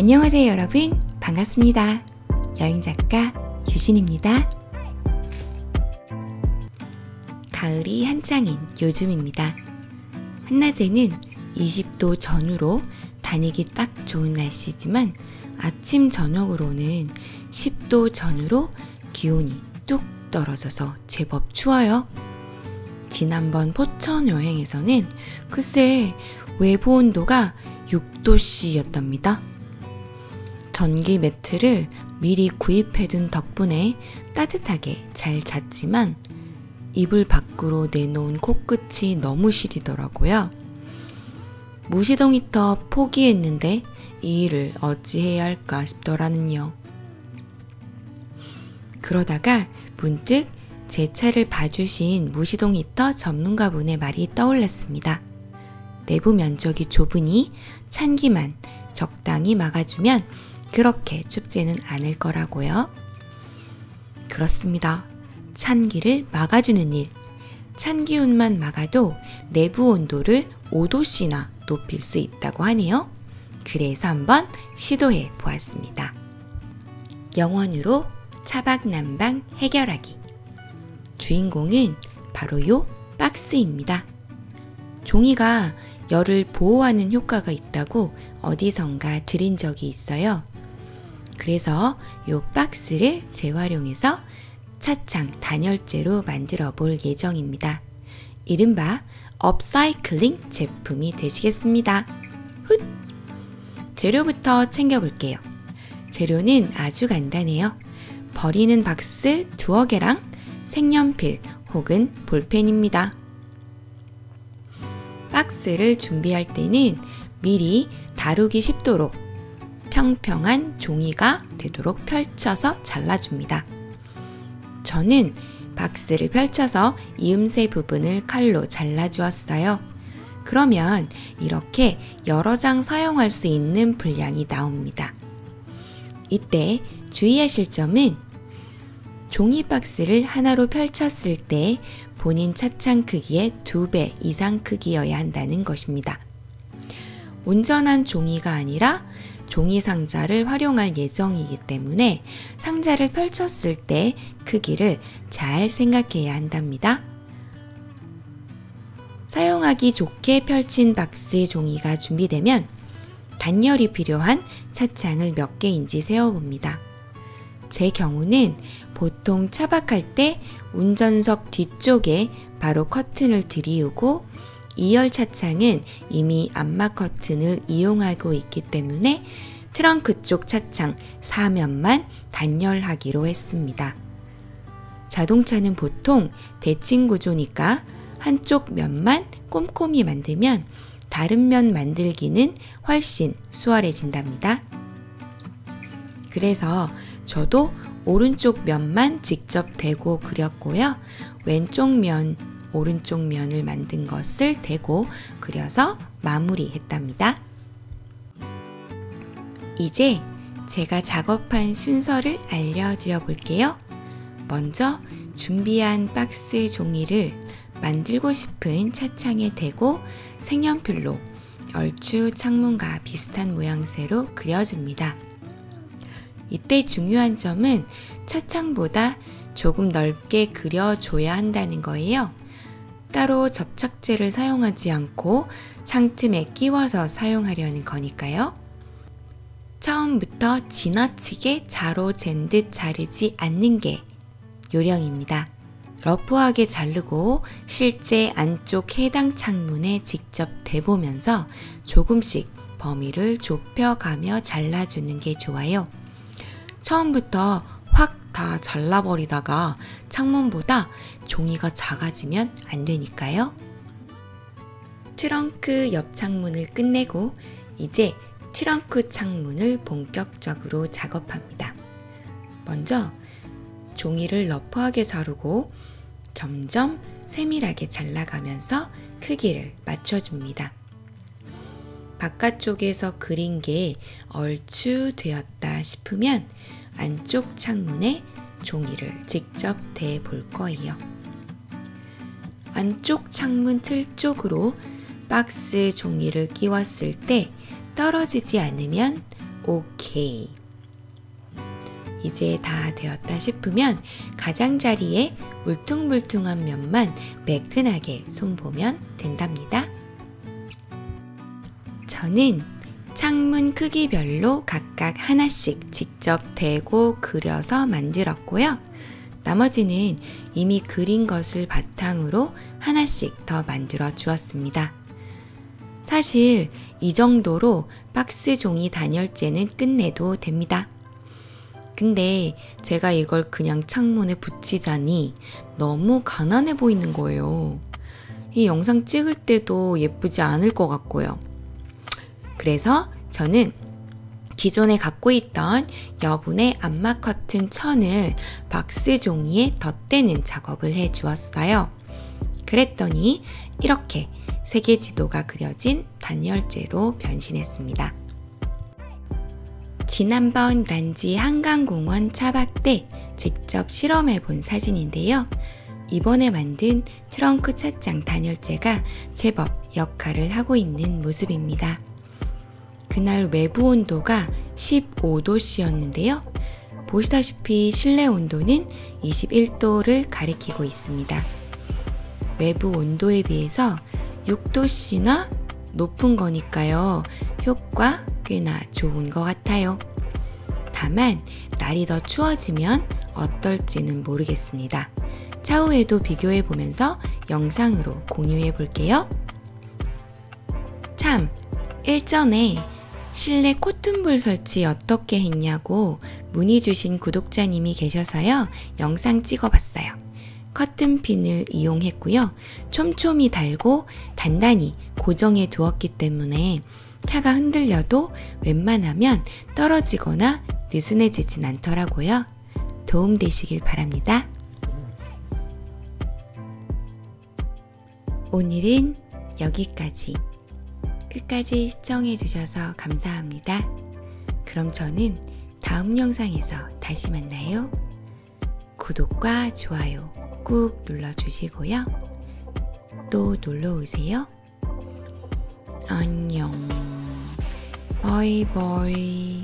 안녕하세요 여러분, 반갑습니다. 여행작가 유진입니다. 가을이 한창인 요즘입니다. 한낮에는 20도 전후로 다니기 딱 좋은 날씨지만 아침 저녁으로는 10도 전후로 기온이 뚝 떨어져서 제법 추워요. 지난번 포천 여행에서는 글쎄 외부 온도가 6도씨였답니다. 전기 매트를 미리 구입해둔 덕분에 따뜻하게 잘 잤지만 이불 밖으로 내놓은 코끝이 너무 시리더라고요. 무시동 히터 포기했는데 이 일을 어찌해야 할까 싶더라는요. 그러다가 문득 제 차를 봐주신 무시동 히터 전문가분의 말이 떠올랐습니다. 내부 면적이 좁으니 찬기만 적당히 막아주면 그렇게 춥지는 않을 거라고요. 그렇습니다. 찬기를 막아주는 일. 찬기운만 막아도 내부 온도를 5도씨나 높일 수 있다고 하네요. 그래서 한번 시도해 보았습니다. 영원으로 차박난방 해결하기. 주인공은 바로 요 박스입니다. 종이가 열을 보호하는 효과가 있다고 어디선가 들은 적이 있어요. 그래서 요 박스를 재활용해서 차창 단열재로 만들어 볼 예정입니다. 이른바 업사이클링 제품이 되시겠습니다. 훗! 재료부터 챙겨볼게요. 재료는 아주 간단해요. 버리는 박스 두어 개랑 색연필 혹은 볼펜입니다. 박스를 준비할 때는 미리 다루기 쉽도록 평평한 종이가 되도록 펼쳐서 잘라줍니다. 저는 박스를 펼쳐서 이음새 부분을 칼로 잘라주었어요. 그러면 이렇게 여러 장 사용할 수 있는 분량이 나옵니다. 이때 주의하실 점은 종이 박스를 하나로 펼쳤을 때 본인 차창 크기의 2배 이상 크기여야 한다는 것입니다. 온전한 종이가 아니라 종이 상자를 활용할 예정이기 때문에 상자를 펼쳤을 때 크기를 잘 생각해야 한답니다. 사용하기 좋게 펼친 박스 종이가 준비되면 단열이 필요한 차창을 몇 개인지 세워봅니다. 제 경우는 보통 차박할 때 운전석 뒤쪽에 바로 커튼을 들이우고 2열 차창은 이미 암막 커튼을 이용하고 있기 때문에 트렁크 쪽 차창 사면만 단열하기로 했습니다. 자동차는 보통 대칭 구조니까 한쪽 면만 꼼꼼히 만들면 다른 면 만들기는 훨씬 수월해진답니다. 그래서 저도 오른쪽 면만 직접 대고 그렸고요. 오른쪽 면을 만든 것을 대고 그려서 마무리했답니다. 이제 제가 작업한 순서를 알려드려 볼게요. 먼저 준비한 박스 종이를 만들고 싶은 차창에 대고 색연필로 얼추 창문과 비슷한 모양새로 그려줍니다. 이때 중요한 점은 차창보다 조금 넓게 그려줘야 한다는 거예요. 따로 접착제를 사용하지 않고 창틈에 끼워서 사용하려는 거니까요. 처음부터 지나치게 자로 잰 듯 자르지 않는 게 요령입니다. 러프하게 자르고 실제 안쪽 해당 창문에 직접 대보면서 조금씩 범위를 좁혀가며 잘라주는 게 좋아요. 처음부터 확 다 잘라버리다가 창문보다 종이가 작아지면 안 되니까요. 트렁크 옆 창문을 끝내고 이제 트렁크 창문을 본격적으로 작업합니다. 먼저 종이를 러프하게 자르고 점점 세밀하게 잘라가면서 크기를 맞춰줍니다. 바깥쪽에서 그린 게 얼추 되었다 싶으면 안쪽 창문에 종이를 직접 대볼 거예요. 안쪽 창문 틀 쪽으로 박스 종이를 끼웠을 때 떨어지지 않으면 오케이. 이제 다 되었다 싶으면 가장자리에 울퉁불퉁한 면만 매끈하게 손보면 된답니다. 저는 창문 크기별로 각각 하나씩 직접 대고 그려서 만들었고요. 나머지는 이미 그린 것을 바탕으로 하나씩 더 만들어 주었습니다. 사실 이 정도로 박스 종이 단열재는 끝내도 됩니다. 근데 제가 이걸 그냥 창문에 붙이자니 너무 가난해 보이는 거예요. 이 영상 찍을 때도 예쁘지 않을 것 같고요. 그래서 저는 기존에 갖고 있던 여분의 암막 커튼 천을 박스 종이에 덧대는 작업을 해 주었어요. 그랬더니 이렇게 세계 지도가 그려진 단열재로 변신했습니다. 지난번 난지 한강공원 차박 때 직접 실험해 본 사진인데요. 이번에 만든 트렁크 찻장 단열재가 제법 역할을 하고 있는 모습입니다. 그날 외부 온도가 15도씨였는데요. 보시다시피 실내 온도는 21도를 가리키고 있습니다. 외부 온도에 비해서 6도씨나 높은 거니까요. 효과 꽤나 좋은 것 같아요. 다만 날이 더 추워지면 어떨지는 모르겠습니다. 차후에도 비교해 보면서 영상으로 공유해 볼게요. 참, 일전에 실내 코튼볼 설치 어떻게 했냐고 문의 주신 구독자님이 계셔서요. 영상 찍어봤어요. 커튼핀을 이용했고요. 촘촘히 달고 단단히 고정해 두었기 때문에 차가 흔들려도 웬만하면 떨어지거나 느슨해지진 않더라고요. 도움되시길 바랍니다. 오늘은 여기까지. 끝까지 시청해주셔서 감사합니다. 그럼 저는 다음 영상에서 다시 만나요. 구독과 좋아요 꾹 눌러주시고요. 또 놀러오세요. 안녕. 바이바이.